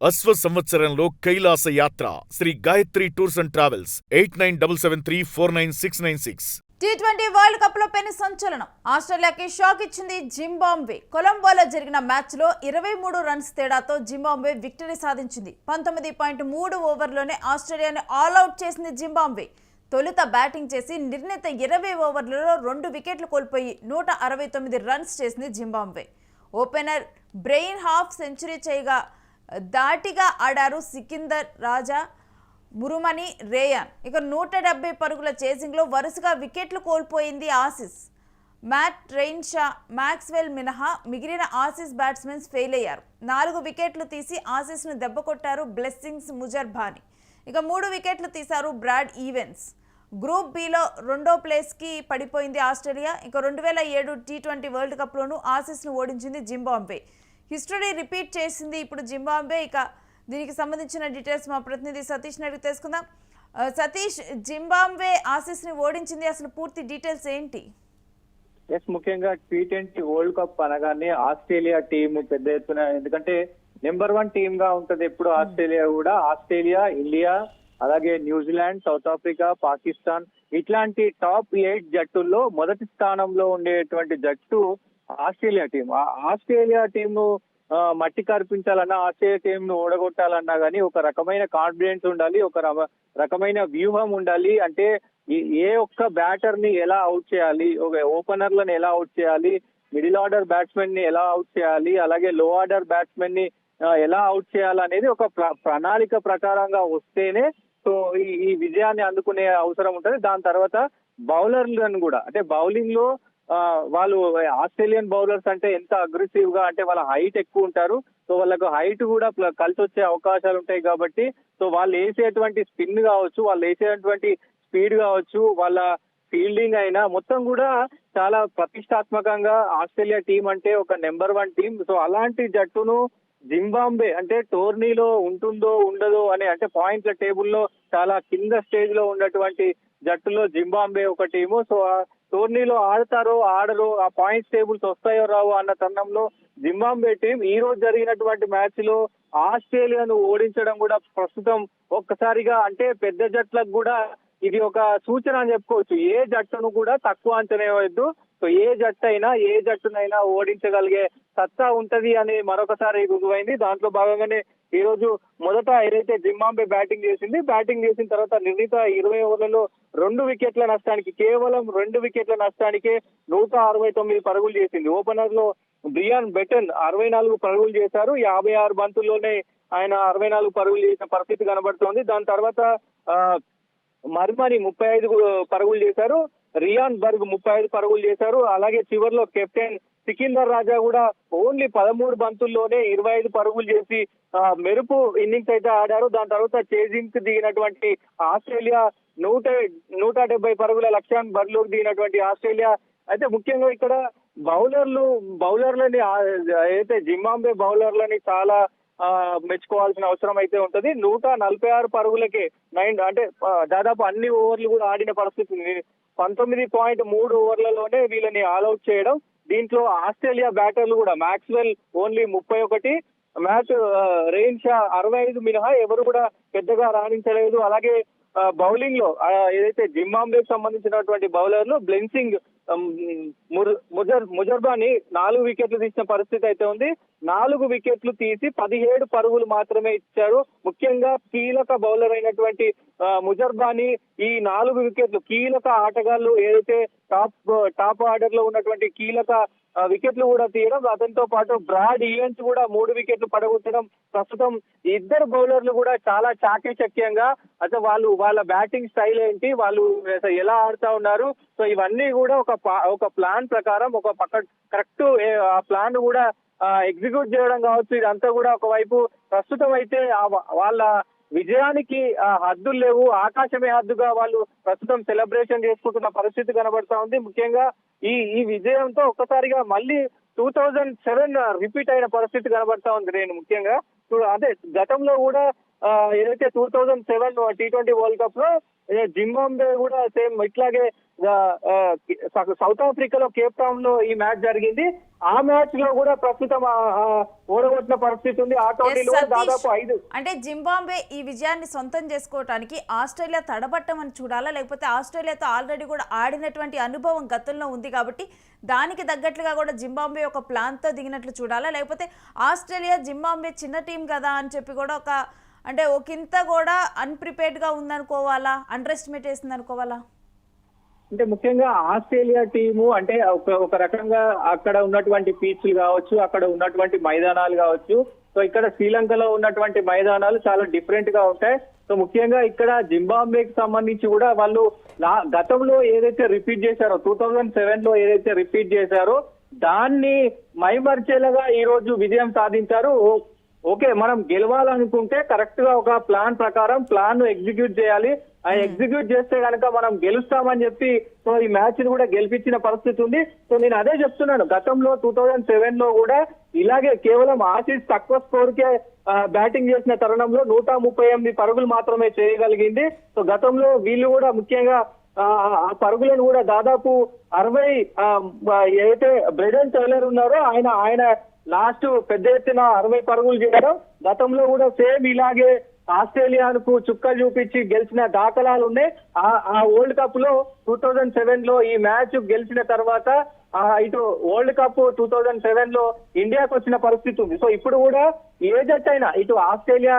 అశ్వ సంవత్సరంలో కైలాస యాత్ర Shri Gayatri tours and travels 8977349696. టీ20 వరల్డ్ కప్ లో పెను సంచలనం. ఆస్ట్రేలియాకి షాక్ ఇచ్చింది జింబాబ్వే. కొలంబోలో జరిగిన మ్యాచ్ లో 23 రన్స్ తేడాతో జింబాబ్వే విక్టరీ సాధించింది. 19.3 ఓవర్లోనే ఆస్ట్రేలియాని ఆల్అవుట్ చేసింది జింబాబ్వే. తొలుత బ్యాటింగ్ చేసి నిర్ణీత 20 ఓవర్లలో 2 వికెట్లు కోల్పోయి 169 రన్స్ చేసింది Zimbabwe. Opener brain half century చేయగా దాటిగా ఆడారు సికిందర్ రాజా, మురుమని రేయాన్. ఇక 170 పరుగుల చేసింగ్లో వరుసగా వికెట్లు కోల్పోయింది ఆసీస్. మ్యాట్ రెయిన్షా, మ్యాక్స్వెల్ మినహా మిగిలిన ఆసీస్ బ్యాట్స్మెన్స్ ఫెయిల్ అయ్యారు. 4 వికెట్లు తీసి ఆసీస్ను దెబ్బకొట్టారు బ్లెస్సింగ్స్ ముజర్బానీ. ఇక 3 వికెట్లు తీశారు బ్రాడ్ ఈవెన్స్. గ్రూప్ బిలో 2వ ప్లేస్కి పడిపోయింది ఆస్ట్రేలియా. ఇక 2007 టీ20 వరల్డ్ కప్లోనూ ఆసీస్ను ఓడించింది జింబాబ్వే. హిస్టరీ రిపీట్ చేసింది ఇప్పుడు జింబాబ్వే. ఇక దీనికి సంబంధించిన డీటెయిల్స్ మా ప్రతినిధి సతీష్ అడిగి తెలుసుకుందాం. సతీష్, జింబాబ్వే ఆసీస్ని ఓడించింది, అసలు పూర్తి డీటెయిల్స్ ఏంటి? ముఖ్యంగా టీ20 వరల్డ్ కప్ అనగానే ఆస్ట్రేలియా టీం పెద్ద ఎత్తున, ఎందుకంటే నెంబర్ 1 టీమ్ గా ఉంటది ఎప్పుడు ఆస్ట్రేలియా కూడా. ఆస్ట్రేలియా, ఇండియా, అలాగే న్యూజిలాండ్, సౌత్ ఆఫ్రికా, పాకిస్తాన్ ఇట్లాంటి టాప్ 8 జట్టుల్లో మొదటి స్థానంలో ఉండేటువంటి జట్టు ఆస్ట్రేలియా టీం. ఆస్ట్రేలియా టీం ను మట్టి కరిపించాలన్నా, ఆస్ట్రేలియా టీం ను ఓడగొట్టాలన్నా గానీ ఒక రకమైన కాన్ఫిడెన్స్ ఉండాలి, ఒక రకమైన వ్యూహం ఉండాలి. అంటే ఏ ఒక్క బ్యాటర్ ని ఎలా అవుట్ చేయాలి, ఒక ఓపెనర్లను ఎలా అవుట్ చేయాలి, మిడిల్ ఆర్డర్ బ్యాట్స్మెన్ ని ఎలా అవుట్ చేయాలి, అలాగే లో ఆర్డర్ బ్యాట్స్మెన్ ని ఎలా అవుట్ చేయాలనేది ఒక ప్రణాళిక ప్రకారంగా వస్తేనే సో ఈ విజయాన్ని అందుకునే అవసరం ఉంటుంది. దాని తర్వాత బౌలర్లను కూడా, అంటే బౌలింగ్ లో వాళ్ళు ఆస్ట్రేలియన్ బౌలర్స్ అంటే ఎంత అగ్రెసివ్ గా, అంటే వాళ్ళ హైట్ ఎక్కువ ఉంటారు. సో వాళ్ళకు హైట్ కూడా కలిసి వచ్చే అవకాశాలు ఉంటాయి కాబట్టి సో వాళ్ళు వేసేటువంటి స్పిన్ కావచ్చు, వాళ్ళు వేసేటువంటి స్పీడ్ కావచ్చు, వాళ్ళ ఫీల్డింగ్ అయినా మొత్తం కూడా చాలా ప్రతిష్టాత్మకంగా ఆస్ట్రేలియా టీం అంటే ఒక నెంబర్ 1 టీం. సో అలాంటి జట్టును జింబాబ్వే అంటే టోర్నీలో ఉంటుందో ఉండదో అనే, అంటే పాయింట్ల టేబుల్లో చాలా కింద స్టేజ్ లో ఉన్నటువంటి జట్టులో జింబాబ్వే ఒక టీము. సో ఆ టోర్నీలో ఆడతారో ఆడరో, ఆ పాయింట్స్ టేబుల్స్ వస్తాయో రావో అన్న తరుణంలో జింబాబ్వే టీం ఈ రోజు జరిగినటువంటి మ్యాచ్ లో ఆస్ట్రేలియాను ఓడించడం కూడా ప్రస్తుతం ఒక్కసారిగా, అంటే పెద్ద జట్లకు కూడా ఇది ఒక సూచన అని చెప్పుకోవచ్చు. ఏ జట్టును కూడా తక్కువ అంచనా వేయవద్దు. సో ఏ జట్టునైనా ఓడించగలిగే సత్తా ఉంటది అని మరొకసారి రుజువైంది. దాంట్లో భాగంగానే ఈ రోజు మొదట ఏదైతే జింబాబ్వే బ్యాటింగ్ చేసిన తర్వాత నిర్ణీత 20 ఓవర్లలో 2 వికెట్ల నష్టానికి, కేవలం 2 వికెట్ల నష్టానికే 169 పరుగులు చేసింది. ఓపెనర్ లో బ్రియాన్ బెటన్ 64 పరుగులు చేశారు. 56 బంతుల్లోనే ఆయన 64 పరుగులు చేసిన పరిస్థితి కనబడుతోంది. దాని తర్వాత మర్మని 35 పరుగులు చేశారు. రియాన్ బర్గ్ 35 పరుగులు చేశారు. అలాగే చివరిలో కెప్టెన్ సికిందర్ రాజా కూడా ఓన్లీ 13 బంతుల్లోనే 25 పరుగులు చేసి మెరుపు ఇన్నింగ్స్ అయితే ఆడారు. దాని తర్వాత చేజింగ్ కి దిగినటువంటి ఆస్ట్రేలియా 170 పరుగుల లక్ష్యాన్ని బరిలోకి దిగినటువంటి ఆస్ట్రేలియా అయితే ముఖ్యంగా ఇక్కడ బౌలర్లని అయితే జింబాబ్వే బౌలర్లని చాలా మెచ్చుకోవాల్సిన అవసరం అయితే ఉంటది. 146 పరుగులకే అంటే దాదాపు అన్ని ఓవర్లు కూడా ఆడిన పరిస్థితి. 19.3 ఓవర్లలోనే వీళ్ళని ఆల్అౌట్ చేయడం. దీంట్లో ఆస్ట్రేలియా బ్యాటర్లు కూడా మ్యాక్స్వెల్ ఓన్లీ 31, మ్యాట్ రెయిన్షా 65 మినహా ఎవరు కూడా పెద్దగా రాణించలేదు. అలాగే బౌలింగ్ లో ఏదైతే జింబాబ్వేకి సంబంధించినటువంటి బౌలర్లు బ్లెన్సింగ్, ముజర్బానీ 4 వికెట్లు తీసిన పరిస్థితి అయితే ఉంది. 4 వికెట్లు తీసి 17 పరుగులు మాత్రమే ఇచ్చారు. ముఖ్యంగా కీలక బౌలర్ అయినటువంటి ముజర్బానీ ఈ 4 వికెట్లు, కీలక ఆటగాళ్లు ఏదైతే టాప్ ఆర్డర్ లో ఉన్నటువంటి కీలక వికెట్లు కూడా తీయడం, అతనితో పాటు బ్రాడ్ ఈవెన్స్ కూడా 3 వికెట్లు పడగొట్టడం. ప్రస్తుతం ఇద్దరు బౌలర్లు కూడా చాలా చాకచక్యంగా, అంటే వాళ్ళ బ్యాటింగ్ స్టైల్ ఏంటి, వాళ్ళు ఎలా ఆడుతా ఉన్నారు, సో ఇవన్నీ కూడా ఒక ప్లాన్ ప్రకారం, ఒక కరెక్ట్ ఆ ప్లాన్ కూడా ఎగ్జిక్యూట్ చేయడం కావచ్చు. ఇదంతా కూడా ఒకవైపు ప్రస్తుతం అయితే వాళ్ళ విజయానికి హద్దులు లేవు, ఆకాశమే హద్దుగా వాళ్ళు ప్రస్తుతం సెలబ్రేషన్ చేసుకుంటున్న పరిస్థితి కనబడతా ఉంది. ముఖ్యంగా ఈ విజయంతో ఒక్కసారిగా మళ్ళీ 2007 రిపీట్ అయిన పరిస్థితి కనబడతా ఉంది. నేను ముఖ్యంగా అదే గతంలో కూడా ఏదైతే 2007 T20 వరల్డ్ కప్ లో జింబాబ్వే కూడా సేమ్ ఇట్లాగే సౌత్ ఆఫ్రికాలో కేప్ టౌన్ లో ఈ మ్యాచ్ జరిగింది. ఆ మ్యాచ్ లో కూడా ప్రస్తుతం ఓడగొట్టిన పరిస్థితి ఉంది. ఆ టోర్నీలో దాదాపు 5 అంటే జింబాబ్వే ఈ విజయాన్ని సొంతం చేసుకోవడానికి ఆస్ట్రేలియా తడబట్టమని చూడాలా, లేకపోతే ఆస్ట్రేలియాతో ఆల్రెడీ కూడా ఆడినటువంటి అనుభవం గతంలో ఉంది కాబట్టి దానికి తగ్గట్లుగా కూడా జింబాబ్వే ఒక ప్లాన్తో దిగినట్లు చూడాలా, లేకపోతే ఆస్ట్రేలియా జింబాబ్వే చిన్న టీం కదా అని చెప్పి కూడా ఒకంత కూడా అన్ప్రిపేర్డ్గా ఉందనుకోవాలా, అండర్ ఎస్టిమేట్ చేసింది అనుకోవాలా? అంటే ముఖ్యంగా ఆస్ట్రేలియా టీము అంటే ఒక రకంగా అక్కడ ఉన్నటువంటి పీచ్లు కావచ్చు, అక్కడ ఉన్నటువంటి మైదానాలు కావచ్చు. సో ఇక్కడ శ్రీలంకలో ఉన్నటువంటి మైదానాలు చాలా డిఫరెంట్ గా ఉంటాయి. సో ముఖ్యంగా ఇక్కడ జింబాబ్వేకి సంబంధించి కూడా వాళ్ళు గతంలో ఏదైతే రిపీట్ చేశారో 2007 లో ఏదైతే రిపీట్ చేశారో దాన్ని మైమర్చేలాగా ఈ రోజు విజయం సాధించారు. ఓకే, మనం గెలవాలనుకుంటే కరెక్ట్ గా ఒక ప్లాన్ ప్రకారం ప్లాన్ ను ఎగ్జిక్యూట్ చేయాలి. ఆ ఎగ్జిక్యూట్ చేస్తే కనుక మనం గెలుస్తామని చెప్పి సో ఈ మ్యాచ్ ని కూడా గెలిపించిన పరిస్థితి ఉంది. సో నేను అదే చెప్తున్నాను, గతంలో 2007 లో కూడా ఇలాగే కేవలం ఆసీస్ తక్కువ స్కోర్ కే బ్యాటింగ్ చేసిన తరుణంలో 138 పరుగులు మాత్రమే చేయగలిగింది. సో గతంలో వీళ్ళు కూడా ముఖ్యంగా ఆ పరుగులను కూడా దాదాపు 60 ఏదైతే బ్రెడెన్ టైలర్ ఉన్నారో ఆయన లాస్ట్ పెద్ద ఎత్తున 60 పరుగులు చేయడం. గతంలో కూడా సేమ్ ఇలాగే ఆస్ట్రేలియాకు చుక్కలు చూపించి గెలిచిన దాఖలాలు ఉన్నాయి. ఆ వరల్డ్ కప్ లో 2007 లో ఈ మ్యాచ్ గెలిచిన తర్వాత ఇటు వరల్డ్ కప్ 2007 లో ఇండియాకు వచ్చిన పరిస్థితి ఉంది. సో ఇప్పుడు కూడా ఏ జట్టు అయినా, ఇటు ఆస్ట్రేలియా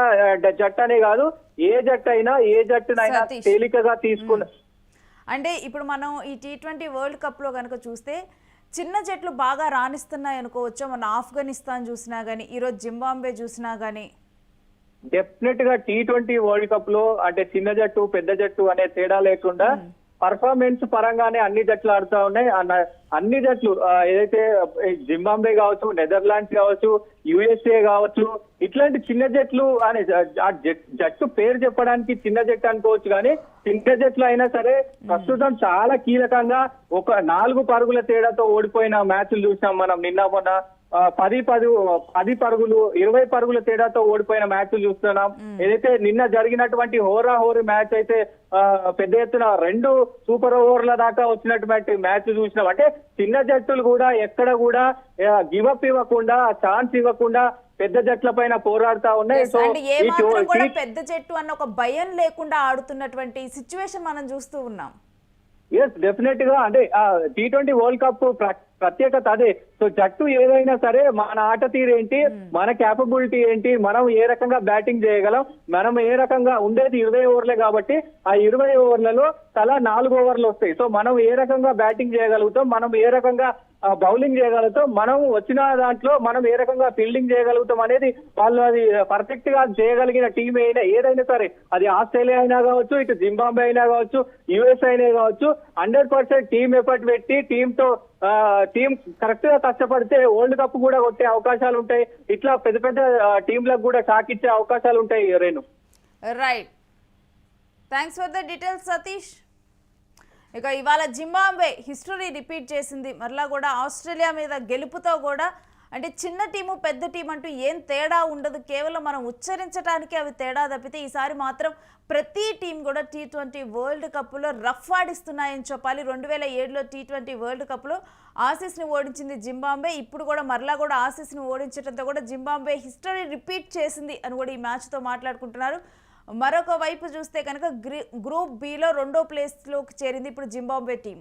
జట్టు అనే కాదు, ఏ జట్టునైనా తేలికగా తీసుకున్న. అంటే ఇప్పుడు మనం ఈ T20 వరల్డ్ కప్ లో కనుక చూస్తే చిన్న జట్లు బాగా రాణిస్తున్నాయి అనుకోవచ్చా? మన ఆఫ్ఘనిస్తాన్ చూసినా గానీ, ఈరోజు జింబాబ్వే చూసినా గానీ. డెఫినెట్ గా T20 వరల్డ్ కప్ లో అంటే చిన్న జట్టు పెద్ద జట్టు అనే తేడా లేకుండా పర్ఫార్మెన్స్ పరంగానే అన్ని జట్లు ఆడుతా ఉన్నాయి. అన్ని జట్లు ఏదైతే జింబాబ్వే కావచ్చు, నెదర్లాండ్స్ కావచ్చు, USA కావచ్చు, ఇట్లాంటి చిన్న జట్లు అనే జట్టు పేరు చెప్పడానికి చిన్న జట్టు అనుకోవచ్చు, కానీ చిన్న జట్లు అయినా సరే ప్రస్తుతం చాలా కీలకంగా ఒక 4 పరుగుల తేడాతో ఓడిపోయిన మ్యాచ్లు చూసాం మనం. నిన్న మొన్న 10 పరుగులు 20 పరుగుల తేడాతో ఓడిపోయిన మ్యాచ్లు చూస్తున్నాం. ఏదైతే నిన్న జరిగినటువంటి హోరాహోరీ మ్యాచ్ అయితే పెద్ద ఎత్తున 2 సూపర్ ఓవర్ల దాకా వచ్చినటువంటి మ్యాచ్ చూసినాం. అంటే చిన్న జట్టులు కూడా ఎక్కడ కూడా గివప్ ఇవ్వకుండా, ఛాన్స్ ఇవ్వకుండా పెద్ద జట్ల పైన పోరాడుతా ఉన్నాయి. సో పెద్ద జట్టు అన్న ఒక భయం లేకుండా ఆడుతున్నటువంటి సిచ్యువేషన్ మనం చూస్తూ ఉన్నాం. ఎస్, డెఫినెట్ గా అంటే T20 వరల్డ్ కప్ ప్రత్యేకత అదే. సో జట్టు ఏదైనా సరే మన ఆట తీరేంటి, మన క్యాపబిలిటీ ఏంటి, మనం ఏ రకంగా బ్యాటింగ్ చేయగలం, మనం ఏ రకంగా ఉండేది 20 ఓవర్లే కాబట్టి ఆ 20 ఓవర్లలో తలా 4 ఓవర్లు వస్తాయి. సో మనం ఏ రకంగా బ్యాటింగ్ చేయగలుగుతాం, మనం ఏ రకంగా బౌలింగ్ చేయగలుగుతాం, మనం వచ్చిన దాంట్లో మనం ఏ రకంగా ఫీల్డింగ్ చేయగలుగుతాం అనేది వాళ్ళు అది పర్ఫెక్ట్ గా చేయగలిగిన టీం అయినా ఏదైనా సరే, అది ఆస్ట్రేలియా అయినా కావచ్చు, ఇటు జింబాబ్వే అయినా కావచ్చు, US అయినా కావచ్చు, 100% టీం ఎఫర్ట్ పెట్టి టీం కరెక్ట్ గా కష్టపడితే వరల్డ్ కప్ కూడా కొట్టే అవకాశాలు ఉంటాయి. ఇట్లా పెద్ద పెద్ద టీంలకు కూడా షాక్ ఇచ్చే అవకాశాలు ఉంటాయి. Renu, right, thanks for the details Satish. ఇక ఇవాళ జింబాబ్వే హిస్టరీ రిపీట్ చేసింది. మరలా కూడా ఆస్ట్రేలియా మీద గెలుపుతో కూడా అంటే చిన్న టీము పెద్ద టీం అంటూ ఏం తేడా ఉండదు, కేవలం మనం ఉచ్చరించడానికి అవి తేడా తప్పితే ఈసారి మాత్రం ప్రతి టీం కూడా T20 వరల్డ్ కప్లో రఫ్ ఆడిస్తున్నాయని చెప్పాలి. 2007లో T20 వరల్డ్ కప్లో ఆసీస్ని ఓడించింది జింబాబ్వే. ఇప్పుడు కూడా మరలా కూడా ఆసీస్ని ఓడించడంతో కూడా జింబాబ్వే హిస్టరీ రిపీట్ చేసింది అని కూడా ఈ మ్యాచ్తో మాట్లాడుకుంటున్నారు. మరొక వైపు చూస్తే కనుక గ్రూప్ బిలో 2వ ప్లేస్లోకి చేరింది ఇప్పుడు జింబాబ్వే టీం.